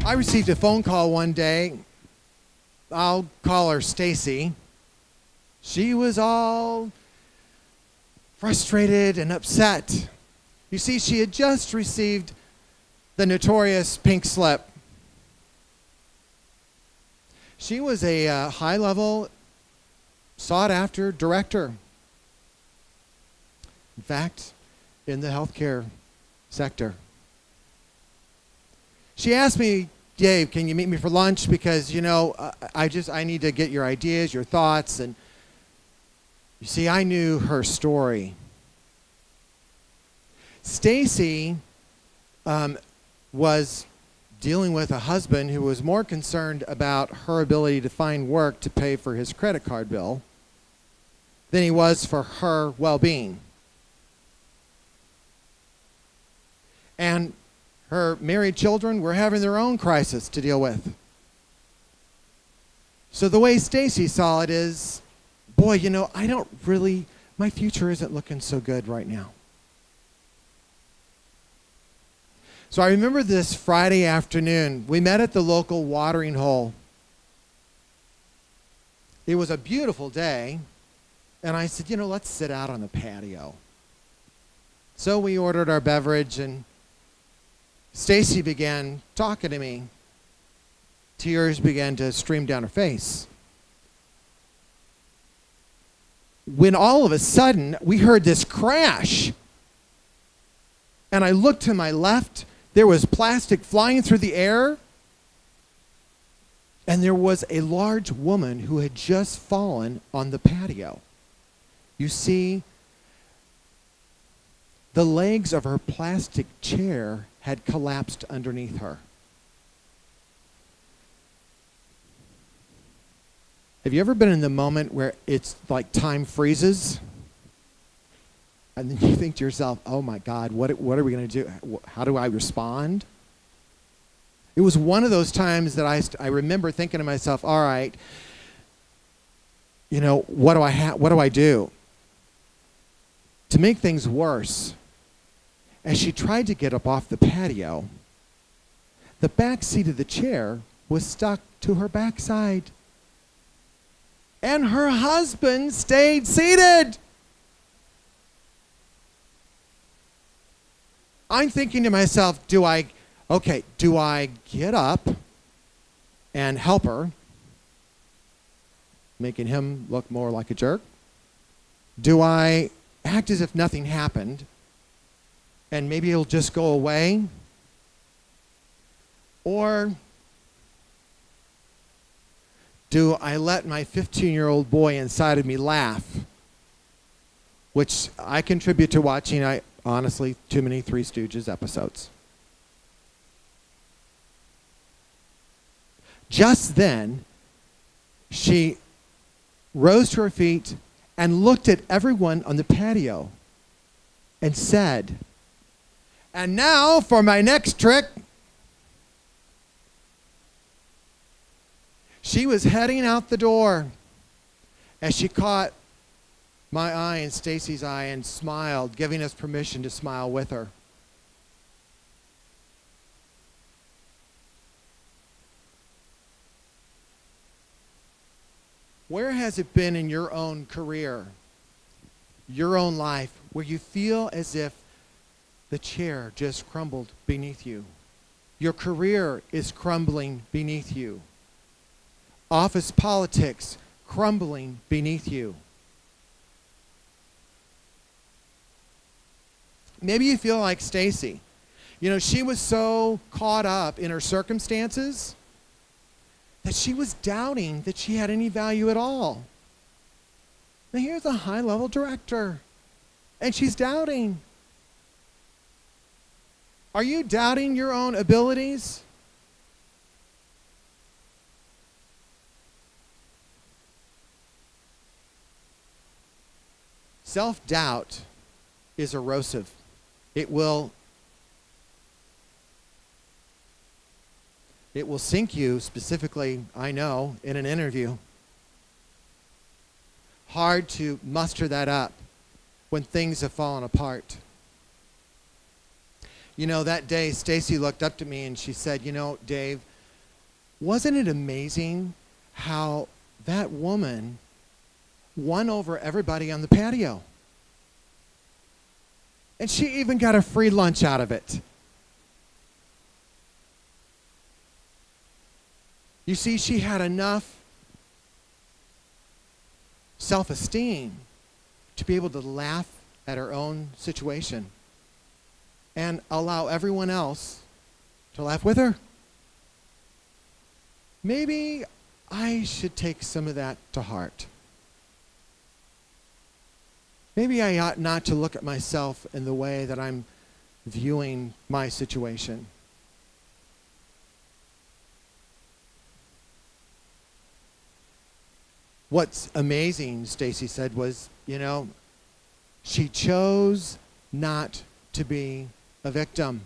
I received a phone call one day. I'll call her Stacy. She was all frustrated and upset. You see, she had just received the notorious pink slip. She was a high-level, sought-after director. In fact, in the healthcare sector. She asked me, Dave, can you meet me for lunch? Because, you know, I need to get your ideas, your thoughts. And you see, I knew her story. Stacy was dealing with a husband who was more concerned about her ability to find work to pay for his credit card bill than he was for her well-being. And her married children were having their own crisis to deal with. So the way Stacy saw it is, boy, you know, my future isn't looking so good right now. So I remember this Friday afternoon. We met at the local watering hole. It was a beautiful day, and I said, you know, let's sit out on the patio. So we ordered our beverage, and Stacy began talking to me. Tears began to stream down her face. When all of a sudden, we heard this crash. And I looked to my left. There was plastic flying through the air. And there was a large woman who had just fallen on the patio. You see, the legs of her plastic chair had collapsed underneath her. Have you ever been in the moment where it's like time freezes? And then you think to yourself, oh my God, what are we going to do? How do I respond? It was one of those times that I remember thinking to myself, all right, you know, what do I do? To make things worse, as she tried to get up off the patio, the back seat of the chair was stuck to her backside. And her husband stayed seated. I'm thinking to myself, do I get up and help her, making him look more like a jerk? Do I act as if nothing happened and maybe it'll just go away? Or do I let my 15-year-old boy inside of me laugh? Which I contribute to watching, honestly, too many Three Stooges episodes. Just then, she rose to her feet and looked at everyone on the patio and said, "And now for my next trick." She was heading out the door as she caught my eye and Stacy's eye and smiled, giving us permission to smile with her. Where has it been in your own career, your own life, where you feel as if the chair just crumbled beneath you? Your career is crumbling beneath you. Office politics crumbling beneath you. Maybe you feel like Stacy. You know, she was so caught up in her circumstances that she was doubting that she had any value at all. Now here's a high-level director, and she's doubting. Are you doubting your own abilities? Self-doubt is erosive. It will sink you, specifically, I know, in an interview. Hard to muster that up when things have fallen apart. You know, that day, Stacy looked up to me and she said, you know, Dave, Wasn't it amazing how that woman won over everybody on the patio? And she even got a free lunch out of it. You see, she had enough self-esteem to be able to laugh at her own situation and allow everyone else to laugh with her. Maybe I should take some of that to heart. Maybe I ought not to look at myself in the way that I'm viewing my situation. What's amazing, Stacy said, was, she chose not to be a victim.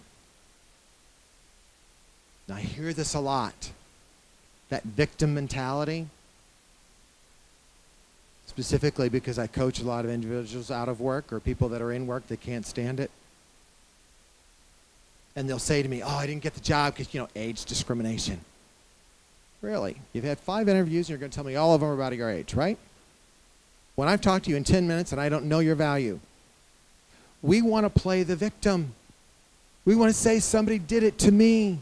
Now, I hear this a lot, that victim mentality, specifically because I coach a lot of individuals out of work or people that are in work that can't stand it. And they'll say to me, I didn't get the job because, age discrimination. Really? You've had 5 interviews and you're going to tell me all of them are about your age, right? When I've talked to you in 10 minutes and I don't know your value. We want to play the victim. We want to say somebody did it to me.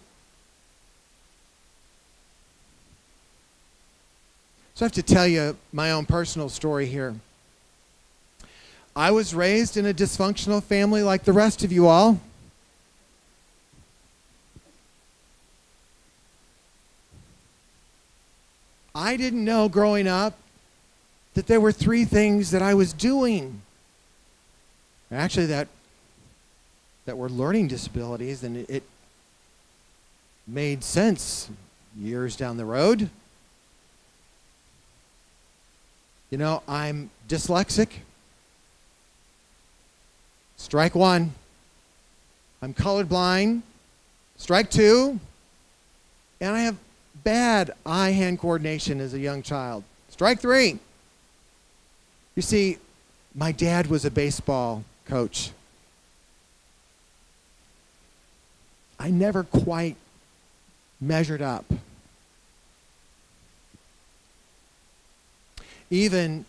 So I have to tell you my own personal story here. I was raised in a dysfunctional family like the rest of you all. I didn't know growing up that there were 3 things that I was doing. Actually, that were learning disabilities, and it made sense years down the road. I'm dyslexic. Strike 1. I'm colorblind. Strike 2. And I have bad eye-hand coordination as a young child. Strike 3. You see, my dad was a baseball coach. I never quite measured up. Even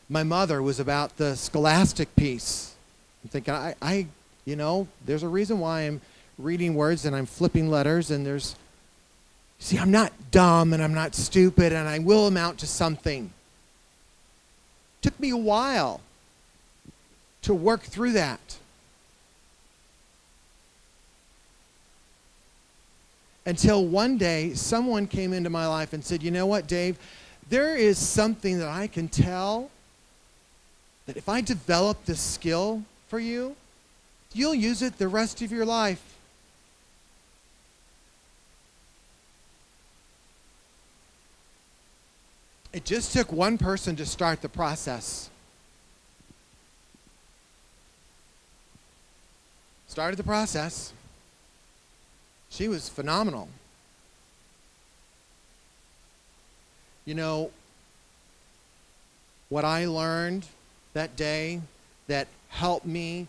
my mother was about the scholastic piece. I'm thinking, there's a reason why I'm reading words and I'm flipping letters, and see, I'm not dumb and I'm not stupid, and I will amount to something. Took me a while to work through that. Until one day, someone came into my life and said, you know what, Dave? There is something that I can tell that if I develop this skill for you, you'll use it the rest of your life. It just took one person to start the process. Started the process. She was phenomenal. What I learned that day that helped me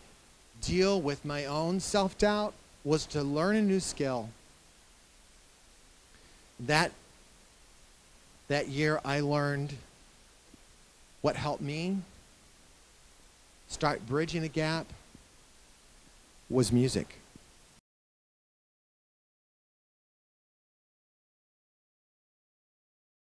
deal with my own self-doubt was to learn a new skill. That year I learned what helped me start bridging a gap was music.